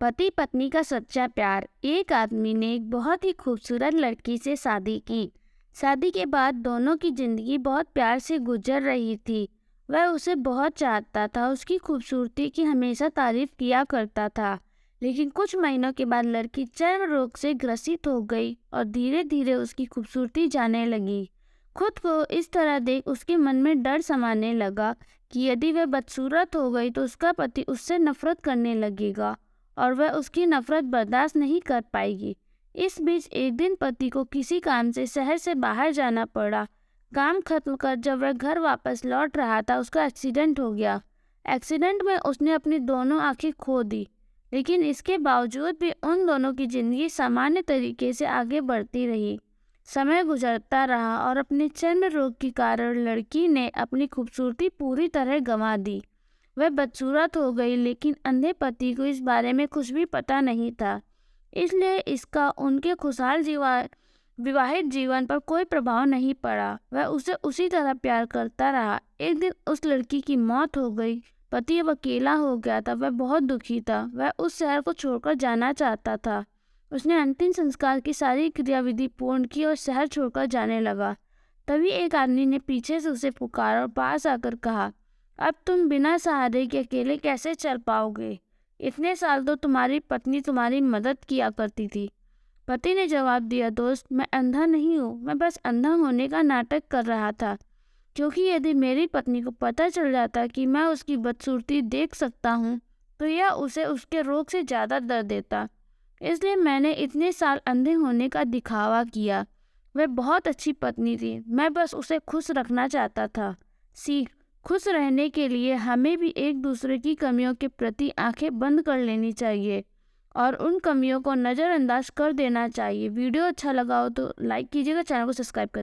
पति पत्नी का सच्चा प्यार। एक आदमी ने एक बहुत ही खूबसूरत लड़की से शादी की। शादी के बाद दोनों की जिंदगी बहुत प्यार से गुजर रही थी। वह उसे बहुत चाहता था, उसकी खूबसूरती की हमेशा तारीफ किया करता था। लेकिन कुछ महीनों के बाद लड़की चर्म रोग से ग्रसित हो गई और धीरे धीरे उसकी खूबसूरती जाने लगी। खुद को इस तरह देख उसके मन में डर समाने लगा कि यदि वह बदसूरत हो गई तो उसका पति उससे नफरत करने लगेगा और वह उसकी नफरत बर्दाश्त नहीं कर पाएगी। इस बीच एक दिन पति को किसी काम से शहर से बाहर जाना पड़ा। काम खत्म कर जब वह घर वापस लौट रहा था, उसका एक्सीडेंट हो गया। एक्सीडेंट में उसने अपनी दोनों आंखें खो दी, लेकिन इसके बावजूद भी उन दोनों की जिंदगी सामान्य तरीके से आगे बढ़ती रही। समय गुजरता रहा और अपने चर्म रोग के कारण लड़की ने अपनी खूबसूरती पूरी तरह गंवा दी। वह बदसूरत हो गई, लेकिन अंधे पति को इस बारे में कुछ भी पता नहीं था, इसलिए इसका उनके खुशहाल विवाहित जीवन पर कोई प्रभाव नहीं पड़ा। वह उसे उसी तरह प्यार करता रहा। एक दिन उस लड़की की मौत हो गई। पति अब अकेला हो गया था। वह बहुत दुखी था। वह उस शहर को छोड़कर जाना चाहता था। उसने अंतिम संस्कार की सारी क्रियाविधि पूर्ण की और शहर छोड़कर जाने लगा। तभी एक आदमी ने पीछे से उसे पुकारा और पास आकर कहा, अब तुम बिना सहारे के अकेले कैसे चल पाओगे? इतने साल तो तुम्हारी पत्नी तुम्हारी मदद किया करती थी। पति ने जवाब दिया, दोस्त, मैं अंधा नहीं हूँ, मैं बस अंधा होने का नाटक कर रहा था, क्योंकि यदि मेरी पत्नी को पता चल जाता कि मैं उसकी बदसूरती देख सकता हूँ तो यह उसे उसके रोग से ज़्यादा दर्द देता। इसलिए मैंने इतने साल अंधे होने का दिखावा किया। वह बहुत अच्छी पत्नी थी, मैं बस उसे खुश रखना चाहता था। सीख, खुश रहने के लिए हमें भी एक दूसरे की कमियों के प्रति आंखें बंद कर लेनी चाहिए और उन कमियों को नज़रअंदाज कर देना चाहिए। वीडियो अच्छा लगा हो तो लाइक कीजिएगा, चैनल को सब्सक्राइब करें।